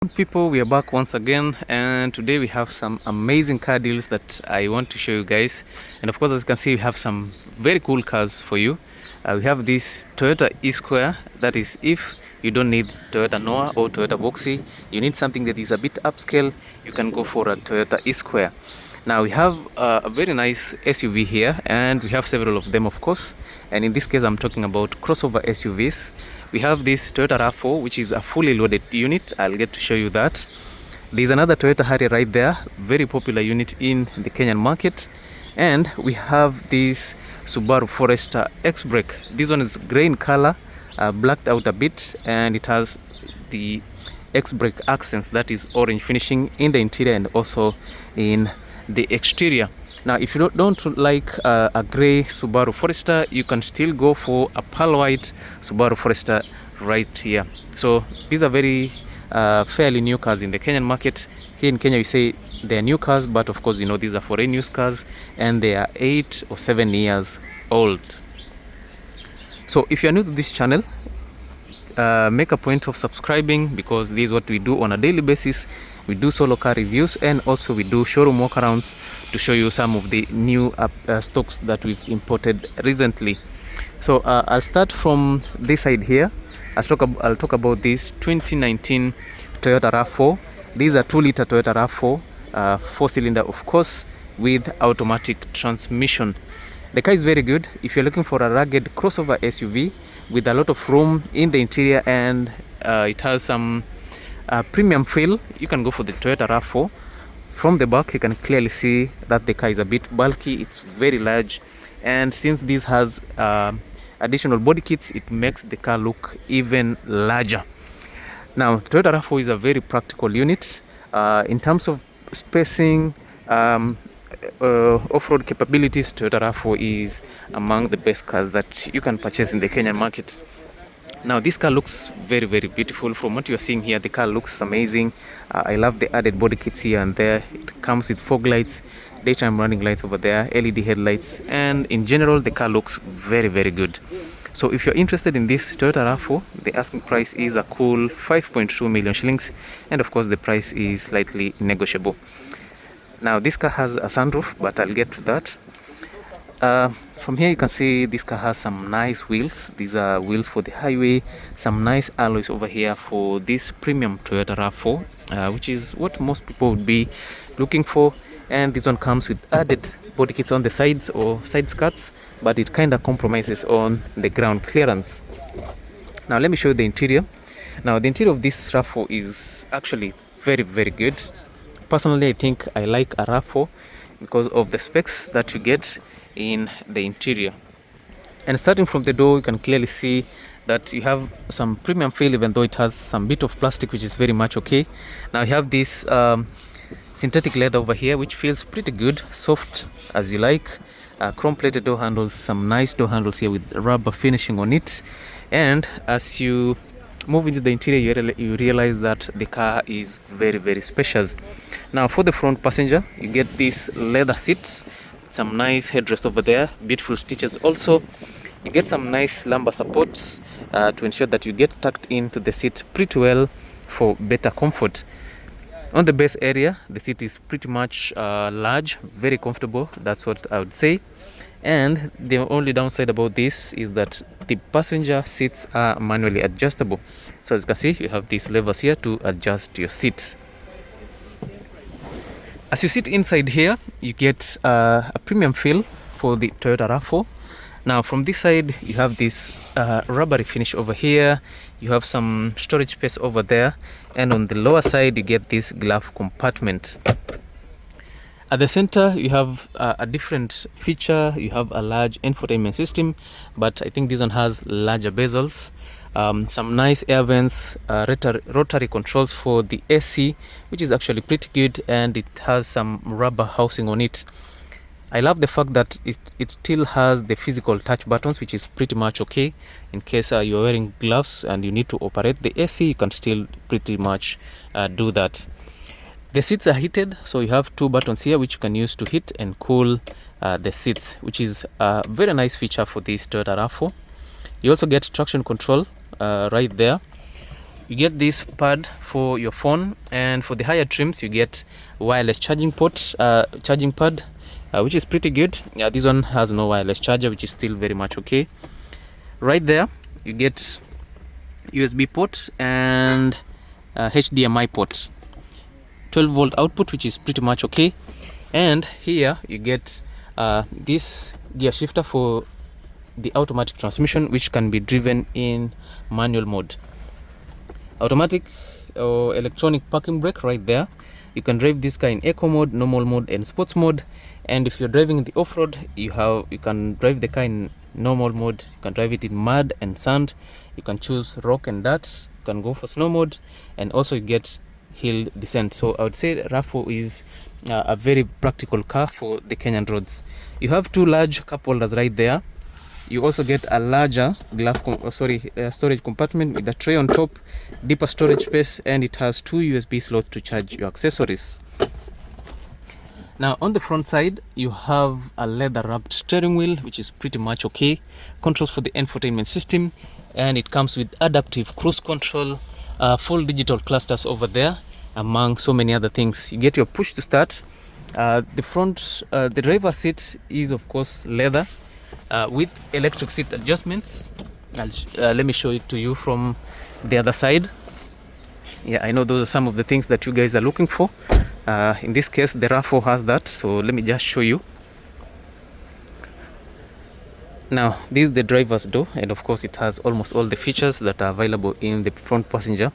Good people, we are back once again, and today we have some amazing car deals that I want to show you guys. And of course, as you can see, we have some very cool cars for you. We have this Toyota E-Square. That is, if you don't need Toyota Noah or Toyota Voxy, you need something that is a bit upscale, you can go for a Toyota E-Square. Now we have a very nice SUV here, and we have several of them, of course. And in this case, I'm talking about crossover SUVs. We have this Toyota RAV4, which is a fully loaded unit. I'll get to show you that. There's another Toyota Harrier right there, very popular unit in the Kenyan market. And we have this Subaru Forester X-Brake. This one is grey in color, blacked out a bit, and it has the X-Brake accents, that is orange finishing in the interior and also in the exterior. Now, if you don't like a grey Subaru Forester, you can still go for a pearl white Subaru Forester right here. So these are very fairly new cars in the Kenyan market. Here in Kenya, we say they are new cars, but of course, you know, these are foreign used cars, and they are 8 or 7 years old. So if you are new to this channel, make a point of subscribing, because this is what we do on a daily basis. We do solo car reviews, and also we do showroom walkarounds to show you some of the new stocks that we've imported recently. So I'll start from this side here. I'll talk about this 2019 Toyota RAV4. These are 2-liter Toyota RAV4, 4-cylinder, of course, with automatic transmission. The car is very good. If you're looking for a rugged crossover SUV with a lot of room in the interior, and it has some premium feel, you can go for the Toyota RAV4. From the back, you can clearly see that the car is a bit bulky. It's very large, and since this has additional body kits, it makes the car look even larger. Now, Toyota RAV4 is a very practical unit in terms of spacing, off-road capabilities. Toyota RAV4 is among the best cars that you can purchase in the Kenyan market. Now, this car looks very, very beautiful. From what you are seeing here, the car looks amazing. I love the added body kits here and there. It comes with fog lights, daytime running lights over there, LED headlights, and in general, the car looks very, very good. So if you're interested in this Toyota RAV4, the asking price is a cool 5.2 million shillings, and of course, the price is slightly negotiable. Now, this car has a sunroof, but I'll get to that. From here, you can see this car has some nice wheels. These are wheels for the highway. Some nice alloys over here for this premium Toyota RAV4, which is what most people would be looking for. And this one comes with added body kits on the sides or side skirts, but it kind of compromises on the ground clearance. Now, let me show you the interior. Now, the interior of this RAV4 is actually very, very good. Personally, I think I like a RAV4 because of the specs that you get in the interior. And starting from the door, you can clearly see that you have some premium feel, even though it has some bit of plastic, which is very much okay. Now, you have this synthetic leather over here, which feels pretty good, soft as you like. Chrome plated door handles, some nice door handles here with rubber finishing on it. And as you move into the interior, you realize that the car is very, very spacious. Now, for the front passenger, you get these leather seats, some nice headrest over there, beautiful stitches also. You get some nice lumbar supports to ensure that you get tucked into the seat pretty well for better comfort. On the base area, the seat is pretty much large, very comfortable, that's what I would say. And the only downside about this is that the passenger seats are manually adjustable. So as you can see, you have these levers here to adjust your seats. As you sit inside here, you get a premium feel for the Toyota RAV4. Now, from this side, you have this rubbery finish over here. You have some storage space over there. And on the lower side, you get this glove compartment. At the center, you have a different feature. You have a large infotainment system, but I think this one has larger bezels. Some nice air vents, rotary controls for the AC, which is actually pretty good, and it has some rubber housing on it. I love the fact that it still has the physical touch buttons, which is pretty much okay. In case you're wearing gloves and you need to operate the AC, you can still pretty much do that. The seats are heated, so you have 2 buttons here which you can use to heat and cool the seats, which is a very nice feature for this Toyota RAV4. You also get traction control right there. you get this pad for your phone, and for the higher trims you get wireless charging port, charging pad, which is pretty good. This one has no wireless charger, which is still very much okay. Right there you get USB port and HDMI port, 12-volt output, which is pretty much okay. And here you get this gear shifter for the automatic transmission, which can be driven in manual mode. Automatic or electronic parking brake right there. You can drive this car in eco mode, normal mode, and sports mode. And if you're driving in the off-road, you can drive the car in normal mode. You can drive it in mud and sand. You can choose rock and dirt. You can go for snow mode, and also you get hill descent. So I would say RAV4 is a very practical car for the Kenyan roads. You have two large cup holders right there. You also get a larger storage compartment with a tray on top, deeper storage space, and it has two USB slots to charge your accessories. Now on the front side, you have a leather wrapped steering wheel, which is pretty much okay. Controls for the infotainment system, and it comes with adaptive cruise control, full digital clusters over there, among so many other things. You get your push to start. The driver seat is of course leather, with electric seat adjustments. Let me show it to you from the other side. Yeah, I know those are some of the things that you guys are looking for. In this case, the RAV4 has that, so let me just show you. Now, this is the driver's door, and of course it has almost all the features that are available in the front passenger.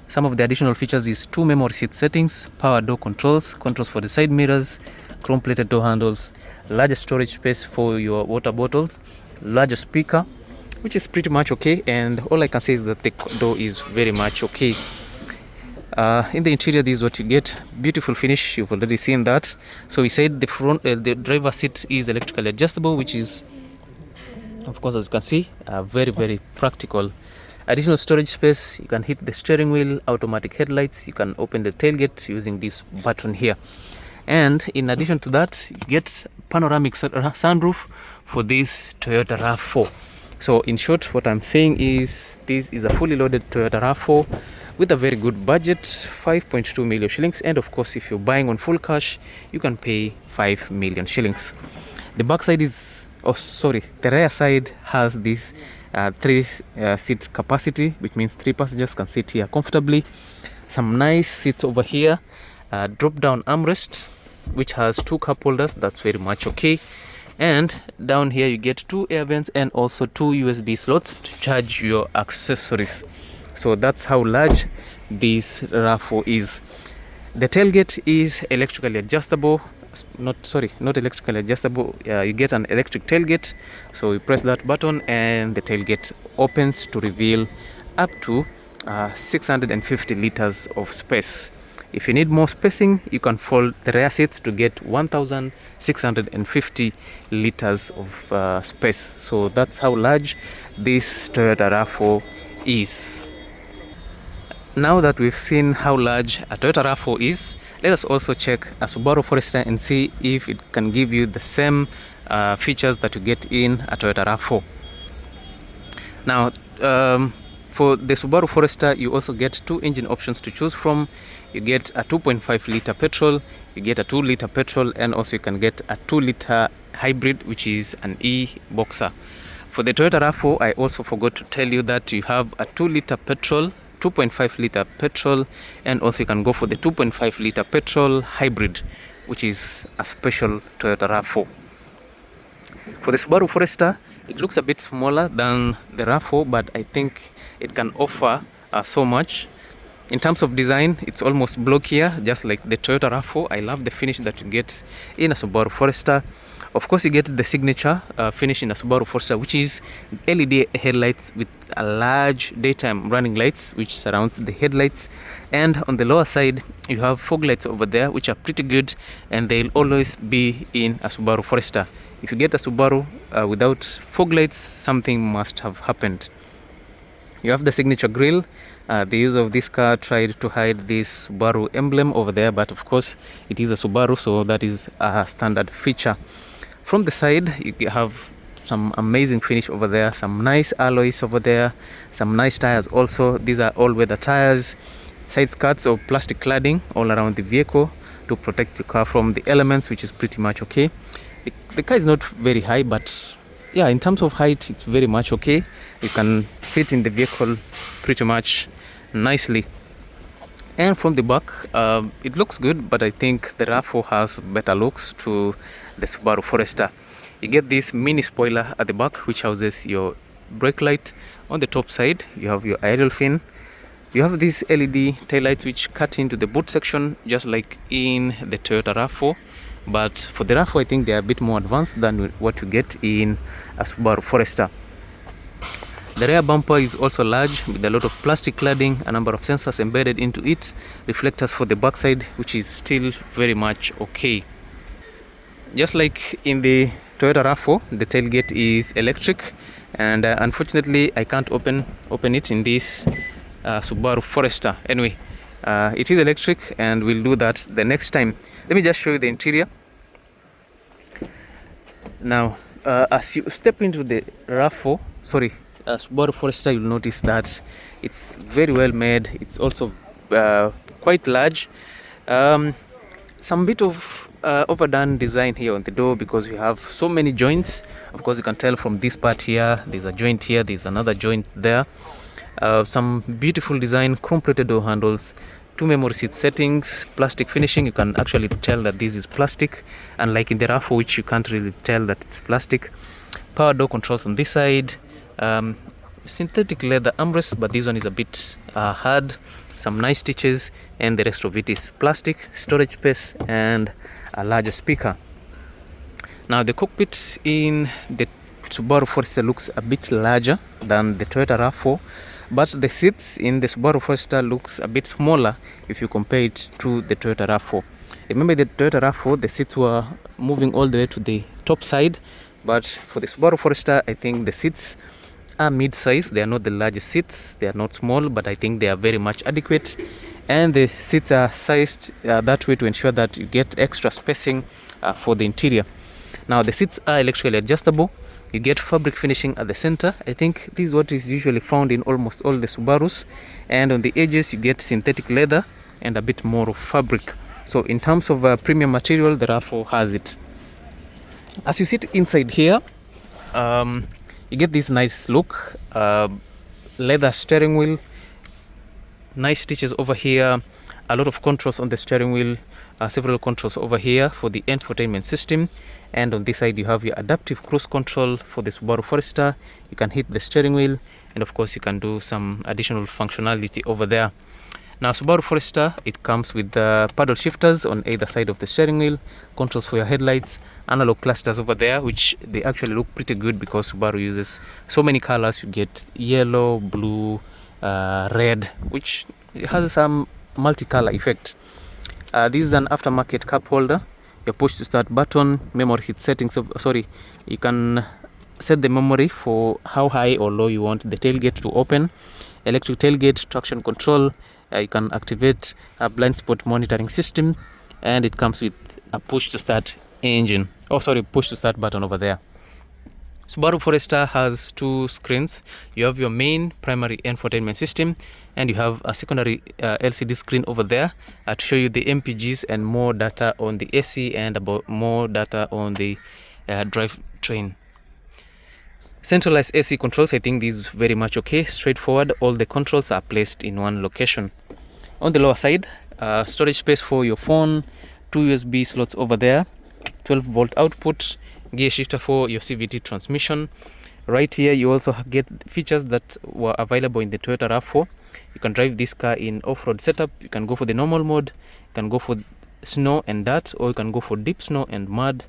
Some of the additional features is 2 memory seat settings, power door controls, controls for the side mirrors, chrome plated door handles, larger storage space for your water bottles, larger speaker, which is pretty much okay. And all I can say is that the door is very much okay. In the interior, this is what you get. Beautiful finish, you've already seen that. So we said the driver seat is electrically adjustable, which is of course, as you can see, very practical. Additional storage space, you can hit the steering wheel, automatic headlights, you can open the tailgate using this button here. And in addition to that, you get panoramic sunroof for this Toyota RAV4. So in short, what I'm saying is this is a fully loaded Toyota RAV4 with a very good budget, 5.2 million shillings. And of course, if you're buying on full cash, you can pay 5 million shillings. The back side is, the rear side has this 3 seat capacity, which means 3 passengers can sit here comfortably. Some nice seats over here, drop down armrests, which has 2 cup holders. That's very much okay. And down here you get 2 air vents and also 2 USB slots to charge your accessories. So that's how large this RAV4 is. The tailgate is electrically adjustable. Not electrically adjustable. You get an electric tailgate, so you press that button and the tailgate opens to reveal up to 650 liters of space. If you need more spacing, you can fold the rear seats to get 1650 liters of space. So that's how large this Toyota RAV4 is. Now that we've seen how large a Toyota RAV4 is, let us also check a Subaru Forester and see if it can give you the same features that you get in a Toyota RAV4. Now, for the Subaru Forester, you also get 2 engine options to choose from. You get a 2.5 liter petrol, you get a 2 liter petrol, and also you can get a 2 liter hybrid, which is an e-boxer. For the Toyota RAV4, I also forgot to tell you that you have a 2 liter petrol, 2.5 liter petrol, and also you can go for the 2.5 liter petrol hybrid, which is a special Toyota RAV4. For the Subaru Forester, it looks a bit smaller than the RAV4, but I think it can offer so much. In terms of design, it's almost blockier, just like the Toyota RAV4. I love the finish that you get in a Subaru Forester. Of course, you get the signature finish in a Subaru Forester, which is LED headlights with a large daytime running lights, which surrounds the headlights. And on the lower side, you have fog lights over there, which are pretty good, and they'll always be in a Subaru Forester. If you get a Subaru without fog lights, something must have happened. You have the signature grille. The user of this car tried to hide this Subaru emblem over there, but of course it is a Subaru, so that is a standard feature. From the side, you have some amazing finish over there, some nice alloys over there, some nice tires also. These are all weather tires, side skirts or plastic cladding all around the vehicle to protect the car from the elements, which is pretty much okay. The car is not very high, but yeah, in terms of height, it's very much okay. You can fit in the vehicle pretty much nicely. And from the back, it looks good, but I think the RAV4 has better looks to the Subaru Forester. You get this mini spoiler at the back, which houses your brake light. On the top side, you have your idle fin. You have these LED taillights which cut into the boot section, just like in the Toyota RAV4. But for the RAV4, I think they are a bit more advanced than what you get in a Subaru Forester. The rear bumper is also large with a lot of plastic cladding, a number of sensors embedded into it, reflectors for the backside, which is still very much okay. Just like in the Toyota RAV4, the tailgate is electric, and unfortunately I can't open it in this Subaru Forester. Anyway, it is electric, and we'll do that the next time. Let me just show you the interior. Now, as you step into the Subaru Forester, you'll notice that it's very well made. It's also quite large. Some bit of overdone design here on the door, because we have so many joints. Of course, you can tell from this part here, there's a joint here, there's another joint there. Some beautiful design, chrome-plated door handles, 2 memory seat settings, plastic finishing. You can actually tell that this is plastic, unlike in the RAV4, which you can't really tell that it's plastic. Power door controls on this side. Synthetic leather armrest, but this one is a bit hard. Some nice stitches, and the rest of it is plastic. Storage space and a larger speaker. Now, the cockpit in the Subaru Forester looks a bit larger than the Toyota RAV4, but the seats in the Subaru Forester looks a bit smaller if you compare it to the Toyota RAV4. Remember, the Toyota RAV4, the seats were moving all the way to the top side, but for the Subaru Forester, I think the seats are mid-size. They are not the largest seats, they are not small, but I think they are very much adequate, and the seats are sized that way to ensure that you get extra spacing for the interior. Now, the seats are electrically adjustable. You get fabric finishing at the center. I think this is what is usually found in almost all the Subarus, and on the edges you get synthetic leather and a bit more of fabric. So in terms of premium material, the RAV4 has it. As you sit inside here, you get this nice look, leather steering wheel, nice stitches over here, a lot of controls on the steering wheel, several controls over here for the infotainment system, and on this side you have your adaptive cruise control for the Subaru Forester. You can hit the steering wheel, and of course you can do some additional functionality over there. Now, Subaru Forester, it comes with the paddle shifters on either side of the steering wheel, controls for your headlights, analog clusters over there, which they actually look pretty good because Subaru uses so many colors. You get yellow, blue, red, which has some multicolor effect. This is an aftermarket cup holder. Your push to start button, memory seat settings. You can set the memory for how high or low you want the tailgate to open. Electric tailgate, traction control. You can activate a blind spot monitoring system, and it comes with a push to start push to start button over there. Subaru Forester has 2 screens. You have your main primary infotainment system, and you have a secondary LCD screen over there to show you the MPGs and more data on the AC and about more data on the drivetrain. Centralized AC controls, I think this is very much okay, straightforward. All the controls are placed in one location. On the lower side, storage space for your phone, 2 USB slots over there, 12-volt output, gear shifter for your CVT transmission. Right here you also get features that were available in the Toyota RAV4. You can drive this car in off-road setup. You can go for the normal mode, you can go for snow and dirt, or you can go for deep snow and mud,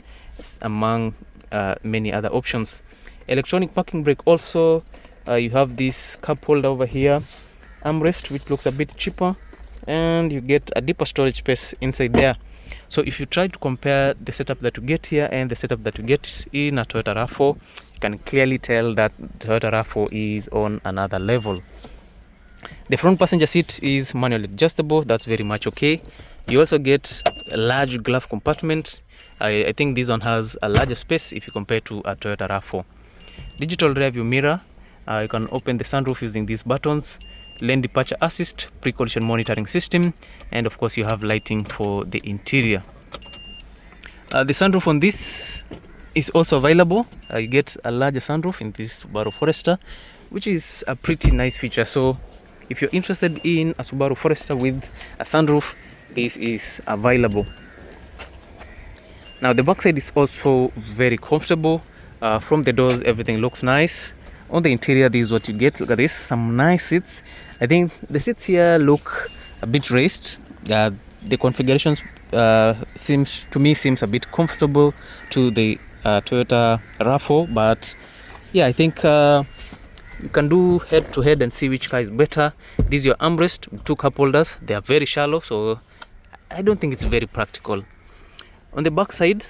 among many other options. Electronic parking brake also. You have this cup holder over here, armrest, which looks a bit cheaper, and you get a deeper storage space inside there. So if you try to compare the setup that you get here and the setup that you get in a Toyota RAV4, you can clearly tell that Toyota RAV4 is on another level. The front passenger seat is manually adjustable. That's very much okay. You also get a large glove compartment. I think this one has a larger space if you compare to a Toyota RAV4. digital rear view mirror. You can open the sunroof using these buttons, lane departure assist, pre-collision monitoring system, and of course you have lighting for the interior. The sunroof on this is also available. You get a larger sunroof in this Subaru Forester, which is a pretty nice feature. So if you're interested in a Subaru Forester with a sunroof, this is available. Now the backside is also very comfortable. From the doors, everything looks nice. On the interior, this is what you get. Look at this, some nice seats. I think the seats here look a bit raised. The configurations seems a bit comfortable to the Toyota RAV4, but yeah, I think you can do head to head and see which car is better. This is your armrest with 2 cup holders. They are very shallow, so I don't think it's very practical. On the back side,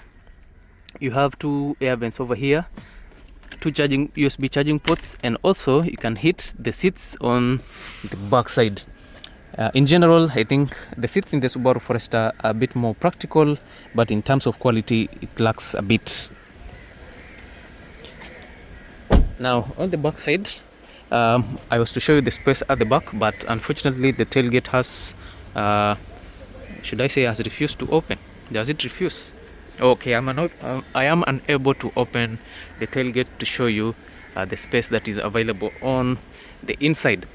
you have 2 air vents over here, 2 USB charging ports, and also you can heat the seats on the back side. In general, I think the seats in the Subaru Forester are a bit more practical, but in terms of quality, it lacks a bit. Now on the back side, I was to show you the space at the back, but unfortunately the tailgate has, has refused to open. Does it refuse? Okay, I am unable to open the tailgate to show you the space that is available on the inside.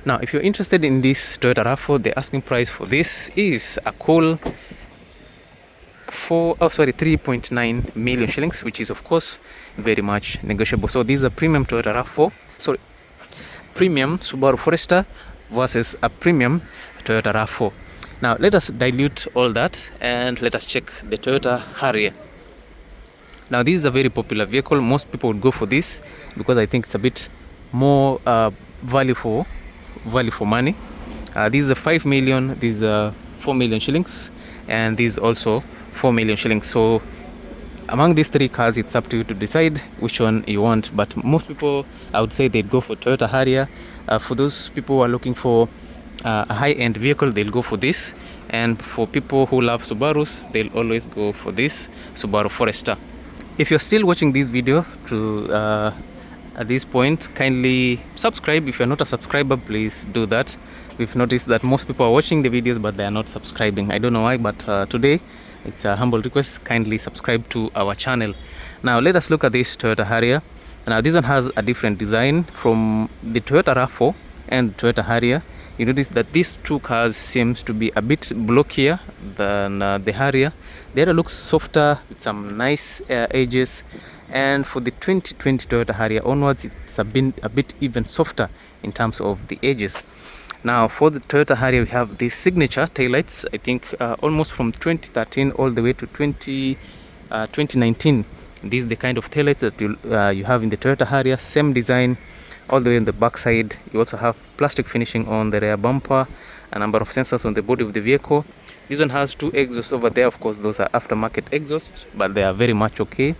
Now, if you're interested in this Toyota RAV4, the asking price for this is a cool 3.9 million shillings, which is of course very much negotiable. So this is a premium Toyota RAV4, premium Subaru Forester versus a premium Toyota RAV4. Now let us dilute all that and let us check the Toyota Harrier. Now this is a very popular vehicle. Most people would go for this because I think it's a bit more value for money. This is a 5 million, this is a 4 million shillings, and this is also 4 million shillings. So among these 3 cars, it's up to you to decide which one you want. But most people, I would say, they'd go for Toyota Harrier. For those people who are looking for a high-end vehicle, they'll go for this, and for people who love Subarus, they'll always go for this Subaru Forester. If you're still watching this video to at this point, kindly subscribe. If you're not a subscriber, please do that. We've noticed that most people are watching the videos but they are not subscribing. I don't know why, but today it's a humble request, kindly subscribe to our channel. Now let us look at this Toyota Harrier. Now this one has a different design from the Toyota RAV4 and Toyota Harrier. You notice that these 2 cars seems to be a bit bulkier than the Harrier. The other looks softer with some nice edges, and for the 2020 Toyota Harrier onwards, it's a bit even softer in terms of the edges. Now for the Toyota Harrier, we have the signature taillights. I think almost from 2013 all the way to 2019. This is the kind of taillights that you have in the Toyota Harrier. Same design all the way on the back side. You also have plastic finishing on the rear bumper, a number of sensors on the body of the vehicle. This one has 2 exhausts over there. Of course, those are aftermarket exhausts, but they are very much okay.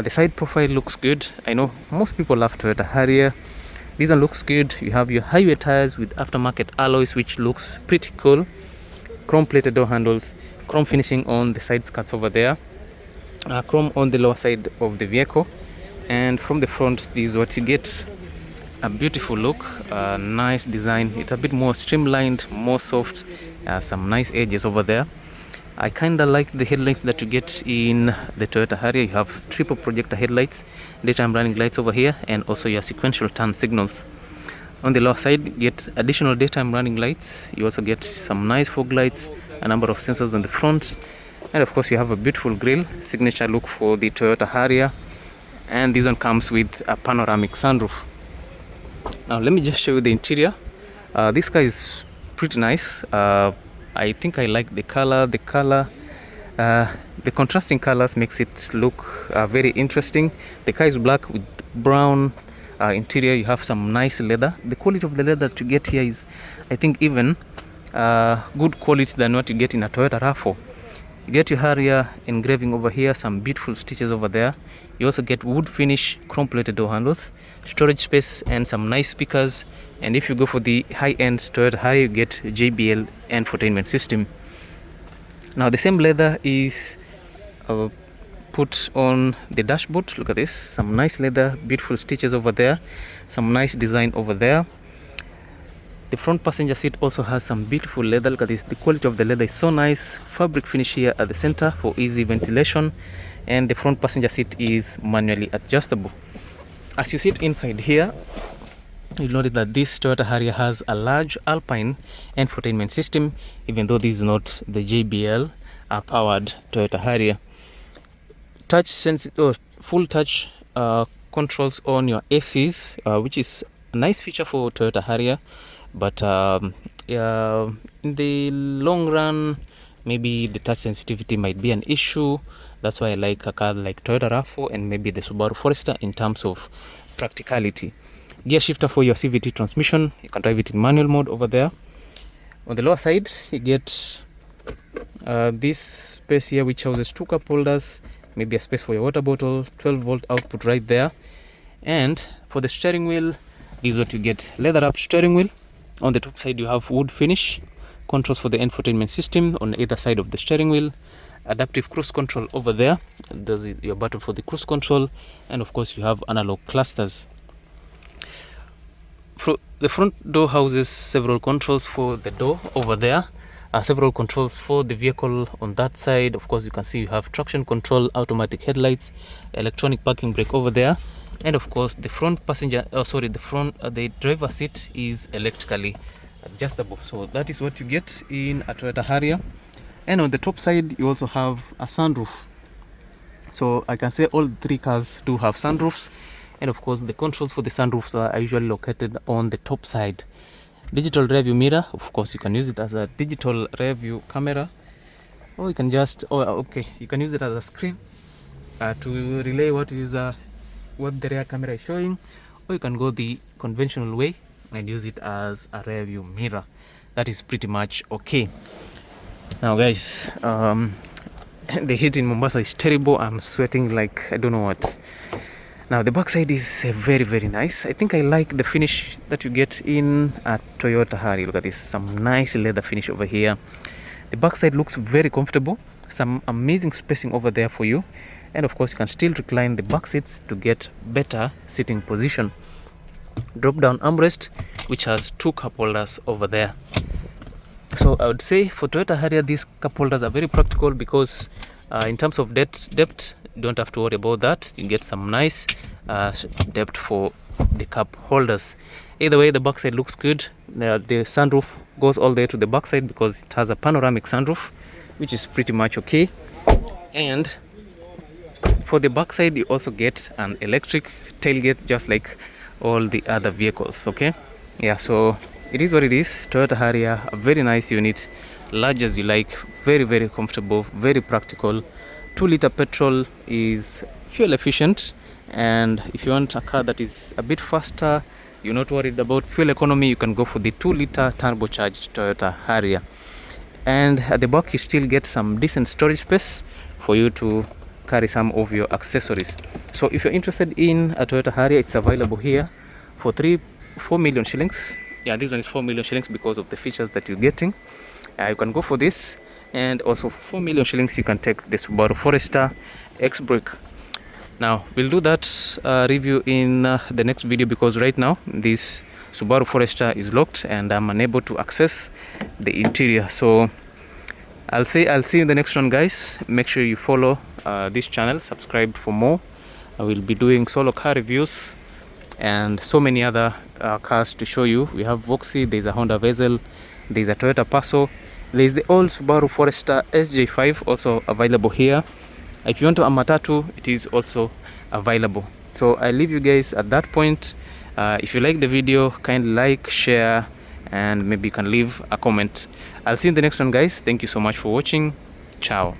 The side profile looks good. I know most people love Toyota Harrier. This one looks good. You have your highway tires with aftermarket alloys, which looks pretty cool. Chrome plated door handles, chrome finishing on the side skirts over there, chrome on the lower side of the vehicle, and from the front, this is what you get. A beautiful look, nice design. It's a bit more streamlined, more soft, some nice edges over there. I kind of like the headlights that you get in the Toyota Harrier. You have triple projector headlights, daytime running lights over here, and also your sequential turn signals. On the lower side, you get additional daytime running lights. You also get some nice fog lights, a number of sensors on the front, and of course you have a beautiful grille, signature look for the Toyota Harrier. And this one comes with a panoramic sunroof. Now let me just show you the interior. This car is pretty nice. I think I like the color. The contrasting colors makes it look very interesting. The car is black with brown interior. You have some nice leather. The quality of the leather to get here is, I think, even good quality than what you get in a Toyota RAV4. You get your Harrier engraving over here, some beautiful stitches over there. You also get wood finish, chrome plated door handles, storage space, and some nice speakers. And if you go for the high-end Toyota Harrier, you get JBL infotainment system. Now the same leather is put on the dashboard. Look at this, some nice leather, beautiful stitches over there, some nice design over there. The front passenger seat also has some beautiful leather. Look at this, the quality of the leather is so nice. Fabric finish here at the center for easy ventilation, and the front passenger seat is manually adjustable. As you sit inside here, you'll notice that this Toyota Harrier has a large Alpine infotainment system, even though this is not the JBL powered Toyota Harrier. Full touch controls on your ACs, which is a nice feature for Toyota Harrier, but in the long run, maybe the touch sensitivity might be an issue. That's why I like a car like Toyota RAV4 and maybe the Subaru Forester in terms of practicality. Gear shifter for your CVT transmission, you can drive it in manual mode over there. On the lower side, you get this space here which houses 2 cup holders, maybe a space for your water bottle, 12-volt output right there. And for the steering wheel, this is what you get: leather wrapped steering wheel. On the top side you have wood finish, controls for the infotainment system on either side of the steering wheel, adaptive cruise control over there, there's your button for the cruise control, and of course you have analog clusters. The front door houses several controls for the door over there, several controls for the vehicle on that side. Of course you can see you have traction control, automatic headlights, electronic parking brake over there, and of course the front passenger the driver seat is electrically adjustable. So that is what you get in a Toyota Harrier. And on the top side you also have a sunroof. So I can say all 3 cars do have sunroofs, and of course the controls for the sunroofs are usually located on the top side. Digital rear view mirror, of course you can use it as a digital rear view camera, or you can just you can use it as a screen to relay what the rear camera is showing, or you can go the conventional way and use it as a rear view mirror. That is pretty much okay. Now guys, the heat in Mombasa is terrible. I'm sweating like I don't know what. Now the backside is very, very nice. I think I like the finish that you get in a Toyota Harrier. Look at this, some nice leather finish over here. The backside looks very comfortable, some amazing spacing over there for you, and of course you can still recline the back seats to get better sitting position. Drop down armrest which has 2 cup holders over there. So I would say for Toyota Harrier these cup holders are very practical, because in terms of depth, you don't have to worry about that. You get some nice depth for the cup holders. Either way, the backside looks good. The sunroof goes all the way to the backside because it has a panoramic sunroof, which is pretty much okay. And for the backside you also get an electric tailgate, just like all the other vehicles. Okay, yeah, so it is what it is. Toyota Harrier, a very nice unit, large as you like, very, very comfortable, very practical. 2-liter petrol is fuel efficient, and if you want a car that is a bit faster, you're not worried about fuel economy, you can go for the 2-liter turbocharged Toyota Harrier. And at the back you still get some decent storage space for you to carry some of your accessories. So if you're interested in a Toyota Harrier, it's available here for 4 million shillings. Yeah, this one is 4 million shillings because of the features that you're getting. You can go for this, and also for 4 million shillings you can take the Subaru Forester X-Brake. Now we'll do that review in the next video, because right now this Subaru Forester is locked and I'm unable to access the interior. So I'll see you in the next one, guys. Make sure you follow this channel, subscribe for more. I will be doing solo car reviews and so many other cars to show you. We have Voxy, there's a Honda Vezel, there's a Toyota Passo, there's the old Subaru Forester SJ5 also available here. If you want a Matatu, it is also available. So I leave you guys at that point. If you like the video, kindly like, share, and maybe you can leave a comment. I'll see you in the next one, guys. Thank you so much for watching. Ciao.